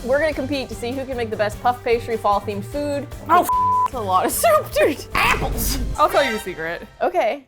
We're gonna compete to see who can make the best puff pastry fall themed food. Oh, That's a lot of soup, dude. Apples. I'll tell you a secret. Okay.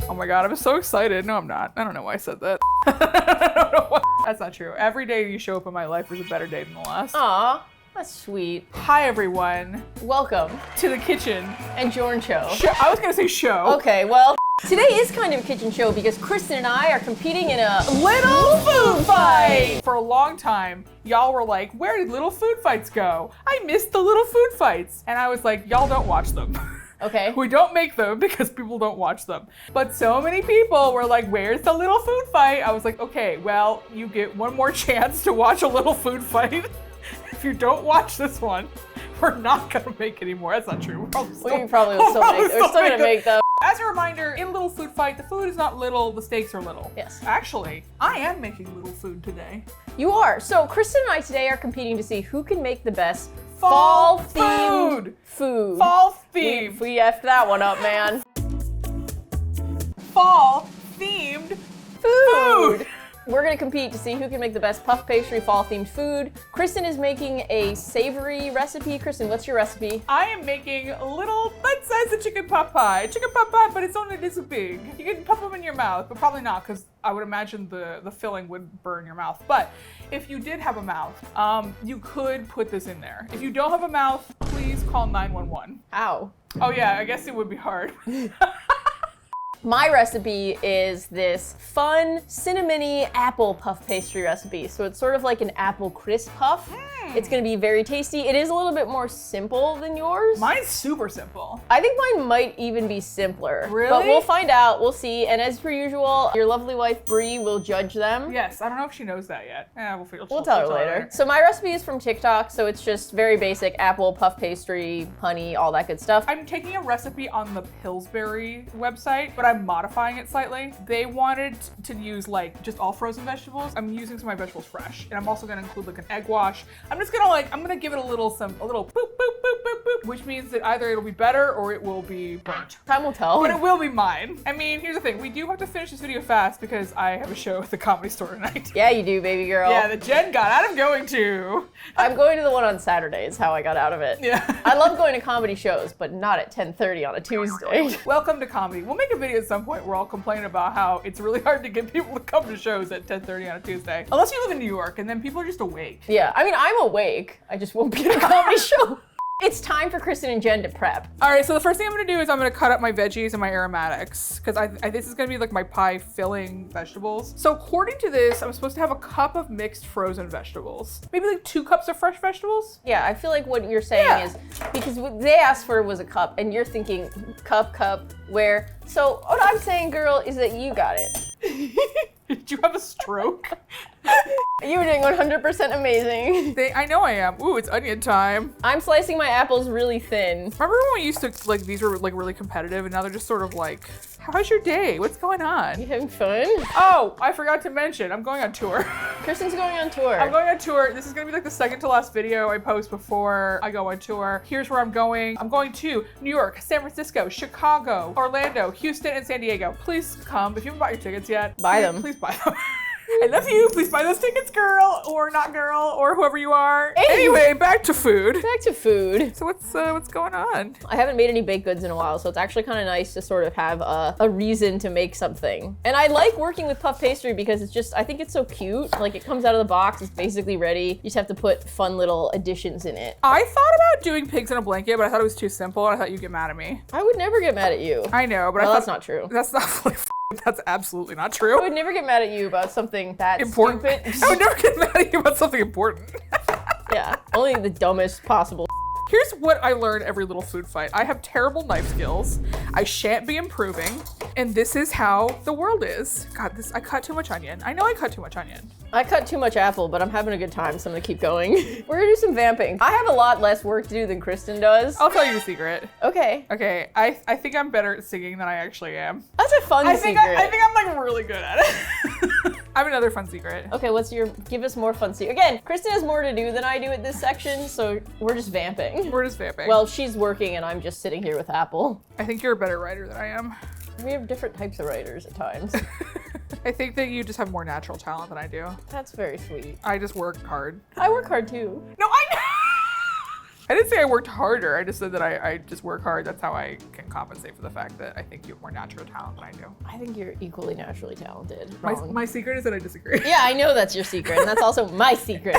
Oh my god, I'm so excited. No, I'm not. I don't know why I said that. I don't know why. That's not true. Every day you show up in my life is a better day than the last. Aw, that's sweet. Hi, everyone. Welcome To the kitchen. and Jorn show. I was gonna say show. Okay, well, today is kind of a kitchen show because Kristen and I are competing in a Little food fight! For a long time, y'all were like, where did little food fights go? I missed the little food fights. And I was like, y'all don't watch them. Okay. We don't make them because people don't watch them. But so many people were like, where's the little food fight? I was like, okay, well, you get one more chance to watch a little food fight. If you don't watch this one, we're not gonna make any more. That's not true. We probably will still gonna make them. As a reminder, in Little Food Fight, the food is not little, the stakes are little. Yes. Actually, I am making little food today. You are. So Kristen and I today are competing to see who can make the best Fall fall-themed food. Fall themed. We effed that one up, man. Fall themed food. We're gonna compete to see who can make the best puff pastry fall themed food. Kristen is making a savory recipe. Kristen, what's your recipe? I am making little bite-sized chicken pot pie. Chicken pot pie, but it's only this big. You can pop them in your mouth, but probably not, because I would imagine the filling would burn your mouth. But if you did have a mouth, you could put this in there. If you don't have a mouth, please call 911. Ow. Oh yeah, I guess it would be hard. My recipe is this fun cinnamony apple puff pastry recipe. So it's sort of like an apple crisp puff. It's gonna be very tasty. It is a little bit more simple than yours. Mine's super simple. I think mine might even be simpler. Really? But we'll find out, we'll see. And as per usual, your lovely wife Brie will judge them. Yes, I don't know if she knows that yet. We'll tell her later. So my recipe is from TikTok, so it's just very basic apple puff pastry, honey, all that good stuff. I'm taking a recipe on the Pillsbury website, but I'm modifying it slightly. They wanted to use like just all frozen vegetables. I'm using some of my vegetables fresh, and I'm also gonna include like an egg wash. I'm gonna give it a little boop, boop, boop, boop, boop, which means that either it'll be better or it will be burnt. Time will tell. But it will be mine. I mean, here's the thing. We do have to finish this video fast because I have a show at the Comedy Store tonight. Yeah, you do, baby girl. Yeah, that Jen got out of going to. I'm going to the one on Saturday is how I got out of it. Yeah. I love going to comedy shows, but not at 10:30 on a Tuesday. Welcome to comedy. We'll make a video at some point where I'll complain about how it's really hard to get people to come to shows at 10:30 on a Tuesday. Unless you live in New York, and then people are just awake. Yeah, I mean, I'm awake. I just won't be at a comedy show. It's time for Kristen and Jen to prep. All right, so the first thing I'm gonna do is I'm gonna cut up my veggies and my aromatics because this is gonna be like my pie filling vegetables. So according to this, I'm supposed to have a cup of mixed frozen vegetables. Maybe like 2 cups of fresh vegetables? Yeah, I feel like what you're saying is, because what they asked for was a cup, and you're thinking cup, where? So what I'm saying, girl, is that you got it. Did you have a stroke? You were doing 100% amazing. I know I am. Ooh, it's onion time. I'm slicing my apples really thin. Remember when we used to, like, these were like really competitive and now they're just sort of like, how's your day? What's going on? You having fun? Oh, I forgot to mention, I'm going on tour. Kristen's going on tour. I'm going on tour. This is gonna be like the second to last video I post before I go on tour. Here's where I'm going. I'm going to New York, San Francisco, Chicago, Orlando, Houston, and San Diego. Please come. If you haven't bought your tickets yet, buy them. Please buy them. I love you. Please buy those tickets, girl, or not girl, or whoever you are. Anyway, back to food. Back to food. So what's going on? I haven't made any baked goods in a while, so it's actually kind of nice to sort of have a reason to make something. And I like working with puff pastry because it's just, I think it's so cute. Like, it comes out of the box, it's basically ready. You just have to put fun little additions in it. I thought about doing pigs in a blanket, but I thought it was too simple, and I thought you'd get mad at me. I would never get mad at you. I know, but well, I thought that's not true. That's not fully. That's absolutely not true. I would never get mad at you about something that important. Stupid. I would never get mad at you about something important. Yeah, only the dumbest possible. Here's what I learned every little food fight. I have terrible knife skills. I shan't be improving. And this is how the world is. God, I cut too much onion. I know I cut too much onion. I cut too much apple, but I'm having a good time, so I'm gonna keep going. We're gonna do some vamping. I have a lot less work to do than Kristen does. I'll tell you a secret. Okay. Okay, I think I'm better at singing than I actually am. That's a fun secret. I think I'm like really good at it. I have another fun secret. Okay, give us more fun secret. Again, Kristen has more to do than I do at this section, so we're just vamping. We're just vamping. Well, she's working and I'm just sitting here with Apple. I think you're a better writer than I am. We have different types of writers at times. I think that you just have more natural talent than I do. That's very sweet. I just work hard. I work hard too. No, I didn't say I worked harder. I just said that I just work hard. That's how I can compensate for the fact that I think you have more natural talent than I do. I think you're equally naturally talented. My secret is that I disagree. Yeah, I know that's your secret, and that's also my secret.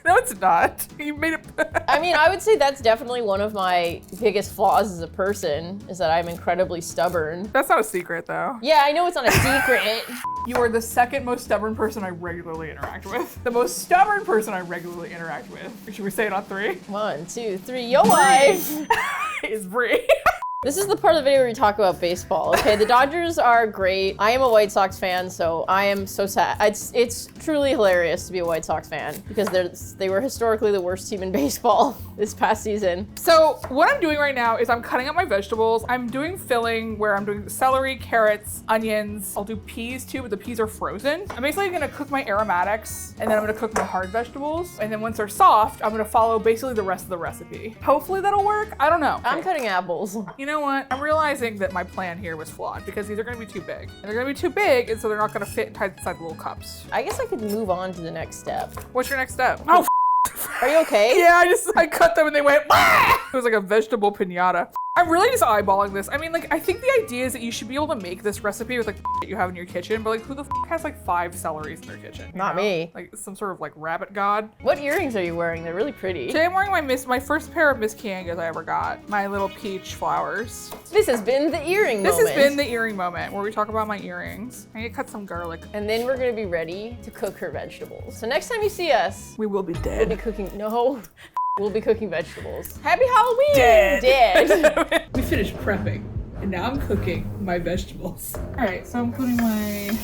No, it's not. You made it. I mean, I would say that's definitely one of my biggest flaws as a person, is that I'm incredibly stubborn. That's not a secret, though. Yeah, I know it's not a secret. You are the second most stubborn person I regularly interact with. The most stubborn person I regularly interact with. Should we say it on 3? 1, 2, 3, yo life! Is Brie. This is the part of the video where we talk about baseball, okay? The Dodgers are great. I am a White Sox fan, so I am so sad. It's truly hilarious to be a White Sox fan because they were historically the worst team in baseball this past season. So what I'm doing right now is I'm cutting up my vegetables. I'm doing filling where I'm doing celery, carrots, onions. I'll do peas too, but the peas are frozen. I'm basically gonna cook my aromatics and then I'm gonna cook my hard vegetables. And then once they're soft, I'm gonna follow basically the rest of the recipe. Hopefully that'll work. I don't know. I'm cutting apples. You know what? I'm realizing that my plan here was flawed because these are gonna be too big. And they're gonna be too big, and so they're not gonna fit inside the little cups. I guess I could move on to the next step. What's your next step? Oh, are you okay? yeah, I cut them and they went, ah! It was like a vegetable piñata. I'm really just eyeballing this. I mean, like, I think the idea is that you should be able to make this recipe with like that you have in your kitchen, but like who the has like 5 celeries in their kitchen? Not me. Like some sort of like rabbit god. What earrings are you wearing? They're really pretty. Today I'm wearing my first pair of Miss Kiangas I ever got. My little peach flowers. This has been the earring moment. This has been the earring moment where we talk about my earrings. I need to cut some garlic. And then we're gonna be ready to cook her vegetables. So next time you see us, We will be we'll dead. be cooking, no, we'll be cooking vegetables. Happy Halloween! Dead. Dead. We finished prepping, and now I'm cooking my vegetables. All right, so I'm putting my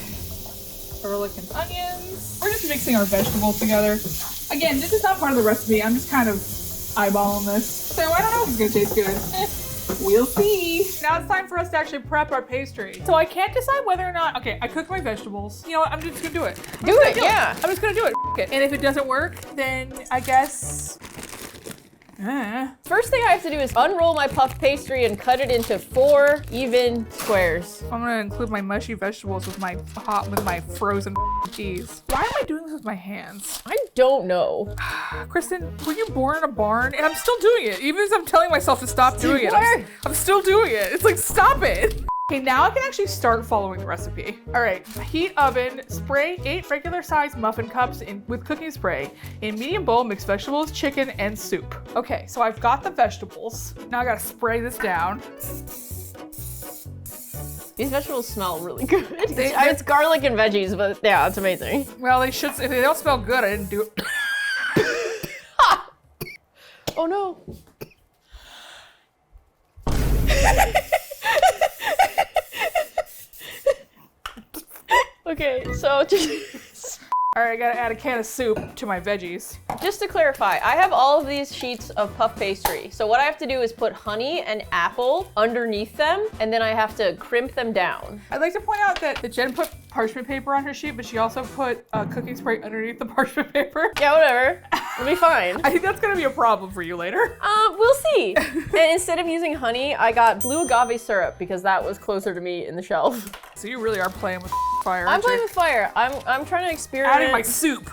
garlic and onions. We're just mixing our vegetables together. Again, this is not part of the recipe. I'm just kind of eyeballing this. So I don't know if it's gonna taste good. We'll see. Now it's time for us to actually prep our pastry. So I can't decide whether or not, okay, I cooked my vegetables. You know what, I'm just gonna do it. Do it, yeah. I'm just gonna do it. F it. And if it doesn't work, then I guess, First thing I have to do is unroll my puff pastry and cut it into 4 even squares. I'm gonna include my mushy vegetables with my frozen cheese. Why am I doing this with my hands? I don't know. Kristen, were you born in a barn? And I'm still doing it. Even as I'm telling myself to stop doing it, I'm still doing it. It's like, stop it. Okay, now I can actually start following the recipe. All right, heat oven, spray 8 regular sized muffin cups with cooking spray. In medium bowl, mix vegetables, chicken, and soup. Okay, so I've got the vegetables. Now I gotta spray this down. These vegetables smell really good. It's garlic and veggies, but yeah, it's amazing. Well, they should, if they don't smell good, I didn't do it. Oh no. Okay, so All right, I gotta add a can of soup to my veggies. just to clarify, I have all of these sheets of puff pastry. So what I have to do is put honey and apple underneath them, and then I have to crimp them down. I'd like to point out that Jen put parchment paper on her sheet, but she also put cooking spray underneath the parchment paper. Yeah, whatever. It'll be fine. I think that's gonna be a problem for you later. We'll see. And instead of using honey, I got blue agave syrup because that was closer to me in the shelf. So you really are playing with fire, I'm aren't playing you? with fire. I'm trying to experiment. Adding my soup.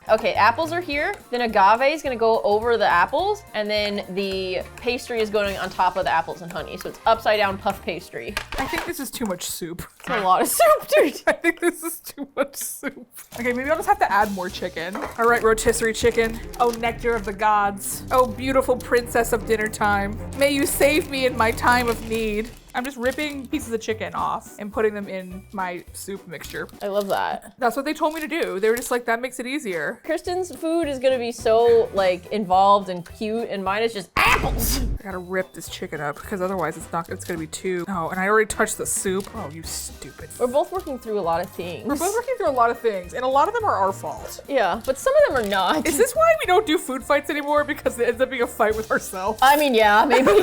Okay, apples are here. Then agave is gonna go over the apples, and then the pastry is going on top of the apples and honey. So it's upside down puff pastry. I think this is too much soup. It's a lot of soup, dude. I think this is too much soup. Okay, maybe I'll just have to add more chicken. All right, rotisserie chicken. Oh, nectar of the gods. Oh, beautiful princess of dinner time. May you save me in my time of need. I'm just ripping pieces of chicken off and putting them in my soup mixture. I love that. That's what they told me to do. They were just like, that makes it easier. Kristen's food is gonna be so like involved and cute, and mine is just apples. I gotta rip this chicken up because otherwise it's gonna be too. Oh, and I already touched the soup. Oh, you stupid. We're both working through a lot of things. We're both working through a lot of things, and a lot of them are our fault. Yeah, but some of them are not. Is this why we don't do food fights anymore? Because it ends up being a fight with ourselves. I mean, yeah, maybe.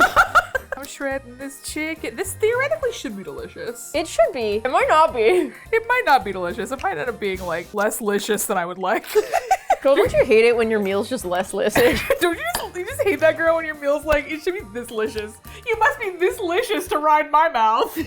I'm shredding this chicken. This theoretically should be delicious. It should be. It might not be. It might not be delicious. It might end up being like less licious than I would like. Girl, don't you hate it when your meal's just less licious? Don't you just hate that girl when your meal's like, it should be this licious. You must be this licious to ride my mouth.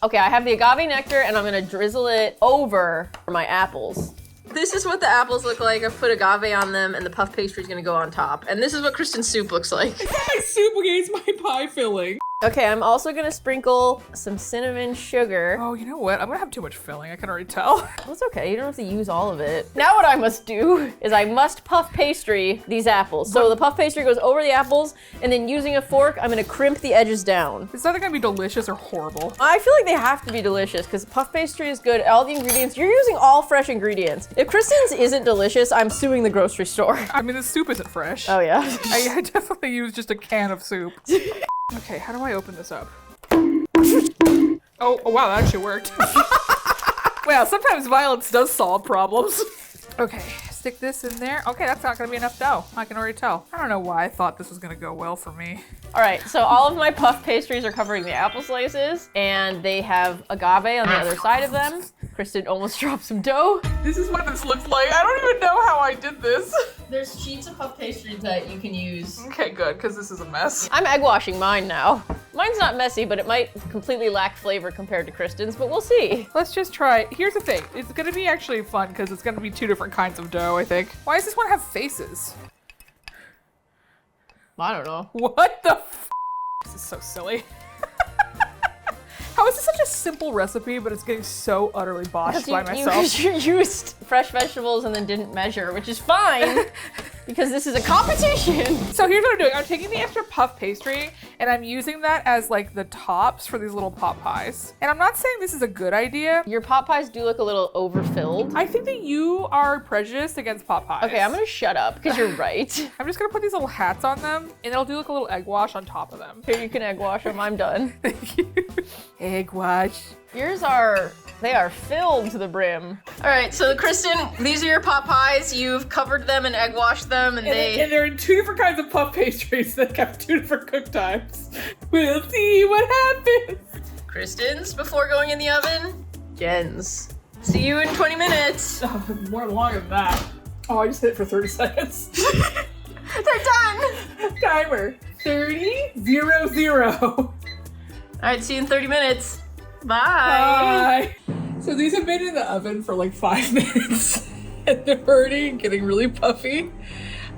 Okay, I have the agave nectar and I'm gonna drizzle it over my apples. This is what the apples look like. I've put agave on them and the puff pastry is gonna go on top. And this is what KRISTIN'S soup looks like. It's not my soup, okay, it's my pie filling. Okay, I'm also gonna sprinkle some cinnamon sugar. Oh, you know what? I'm gonna have too much filling, I can already tell. Well, it's okay, you don't have to use all of it. Now what I must do is I must puff pastry these apples. So the puff pastry goes over the apples, and then using a fork, I'm gonna crimp the edges down. It's either gonna be delicious or horrible. I feel like they have to be delicious because puff pastry is good. All the ingredients, you're using all fresh ingredients. If KRISTIN'S isn't delicious, I'm suing the grocery store. I mean, the soup isn't fresh. Oh yeah. I definitely used just a can of soup. Okay, how do I open this up? Oh wow, that actually worked. Wow, sometimes violence does solve problems. Okay, stick this in there. Okay, that's not gonna be enough dough. I can already tell. I don't know why I thought this was gonna go well for me. All right, so all of my puff pastries are covering the apple slices, and they have agave on the other side of them. KRISTIN almost dropped some dough. This is what this looks like. I don't even know how I did this. There's sheets of puff pastries that you can use. Okay, good, because this is a mess. I'm egg washing mine now. Mine's not messy, but it might completely lack flavor compared to KRISTIN'S, but we'll see. Let's just try. Here's the thing. It's gonna be actually fun because it's gonna be two different kinds of dough, I think. Why does this one have faces? I don't know. What the f? This is so silly. How is this such a simple recipe, but it's getting so utterly botched by myself? You used fresh vegetables and then didn't measure, which is fine because this is a competition. So here's what I'm doing. I'm taking the extra puff pastry and I'm using that as like the tops for these little pot pies. And I'm not saying this is a good idea. Your pot pies do look a little overfilled. I think that you are prejudiced against pot pies. Okay, I'm gonna shut up because you're right. I'm just gonna put these little hats on them and it'll do like a little egg wash on top of them. Here, you can egg wash them. I'm done. Thank you. Egg wash. Yours they are filled to the brim. All right, so KRISTIN, these are your pot pies. You've covered them and egg washed them, and they're in two different kinds of puff pastries that have two different cook times. We'll see what happens. KRISTIN'S before going in the oven. Jen's. See you in 20 minutes. Oh, more longer than that. Oh, I just hit it for 30 seconds. They're done. Timer. 30, 0, 0. All right, see you in 30 minutes. Bye. Bye. So these have been in the oven for like 5 minutes and they're already getting really puffy.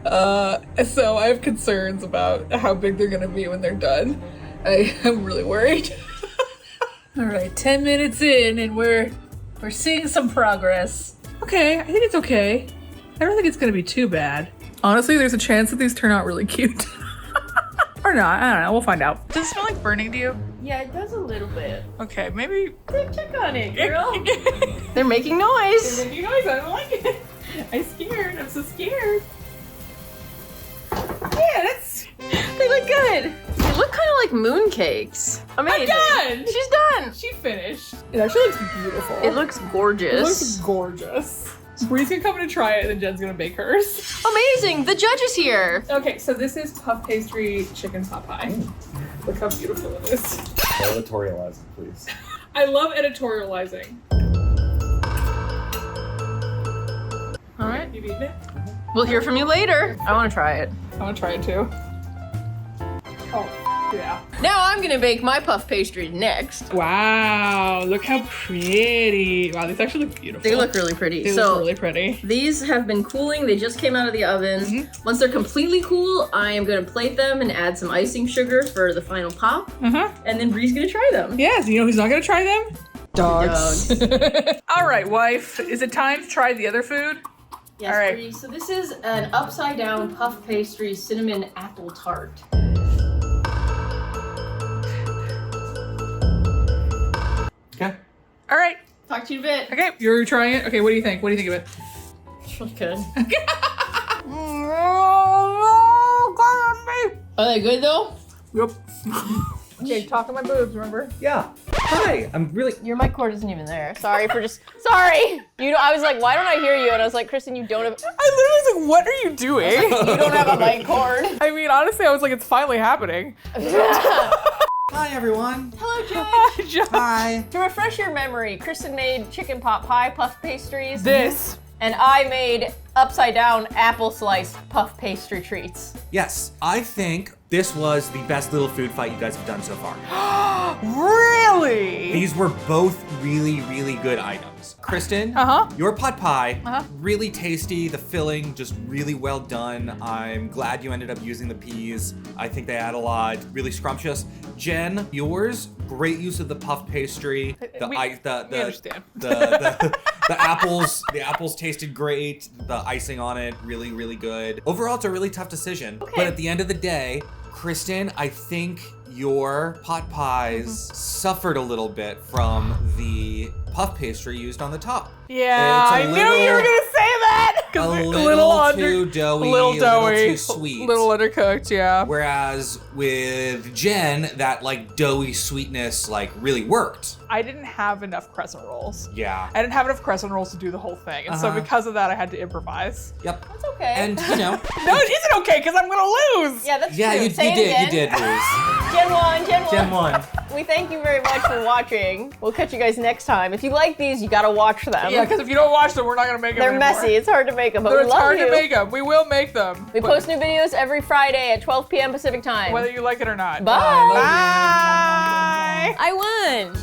So I have concerns about how big they're gonna be when they're done. I am really worried. All right, 10 minutes in and we're seeing some progress. Okay, I think it's okay. I don't think it's gonna be too bad. Honestly, there's a chance that these turn out really cute. Or not, I don't know, we'll find out. Does it smell like burning to you? Yeah, it does a little bit. Okay, maybe. Check on it, girl. They're making noise. They're making noise, I don't like it. I'm scared, I'm so scared. Yeah, they look good. They look kind of like moon cakes. Amazing. I'm done. She's done. She finished. It actually looks beautiful. It looks gorgeous. It looks gorgeous. Bree's gonna come in and try it, and then Jen's gonna bake hers. Amazing! The judge is here. Okay, so this is puff pastry chicken pot pie. Look how beautiful it is. Editorializing, please. I love editorializing. All right, you've eaten it? We'll hear from you later. I want to try it. I want to try it too. Oh, yeah. Now I'm gonna bake my puff pastry next. Wow, look how pretty. Wow, these actually look beautiful. They look really pretty. They look really pretty. These have been cooling. They just came out of the oven. Once they're completely cool, I am gonna plate them and add some icing sugar for the final pop. And then Bree's gonna try them. Yes, you know who's not gonna try them? Dogs. All right, wife, is it time to try the other food? Yes, all right. Bree. So this is an upside down puff pastry cinnamon apple tart. Okay. All right. Talk to you in a bit. Okay, you're trying it? Okay, what do you think? What do you think of it? It's really good. Oh, Are they good though? yep. Okay, talk to my boobs, remember? Yeah. Hi. I'm really. Your mic cord isn't even there. Sorry for just. Sorry. I was like, why don't I hear you? And I was like, KRISTIN, you don't have. I literally was like, what are you doing? You don't have a mic cord. I mean, honestly, I was like, it's finally happening. Hi, everyone. Hello, Judge. Hi, John. Hi. To refresh your memory, KRISTIN made chicken pot pie puff pastries. This. And I made upside down apple slice puff pastry treats. Yes, I think this was the best little food fight you guys have done so far. Really? These were both really, really good items. Kristen, your pot pie, really tasty. The filling just really well done. I'm glad you ended up using the peas. I think they add a lot. Really scrumptious. Jen, yours, great use of the puff pastry. We understand. The apples tasted great. The icing on it, really, really good. Overall, it's a really tough decision. Okay. But at the end of the day, Kristen, I think your pot pies suffered a little bit from the puff pastry used on the top. Yeah, It's a I knew you were gonna say that. A little too doughy, a little too sweet. little undercooked, yeah. Whereas with Jen, that like doughy sweetness like really worked. I didn't have enough crescent rolls. Yeah. I didn't have enough crescent rolls to do the whole thing, and so because of that, I had to improvise. Yep. That's okay. And you know. No, it isn't okay because I'm gonna lose. Yeah, that's Yeah, true. you Say it did. again. You did lose. Gen 1, Gen 1. Gen 1. We thank you very much for watching. We'll catch you guys next time. If you like these, you gotta watch them. Yeah, because if you don't watch them, we're not gonna make them They're anymore. messy. It's hard to make them, but we It's love hard you. to make them. We will make them. We post new videos every Friday at 12 p.m. Pacific time. whether you like it or not. Bye. Bye. I won.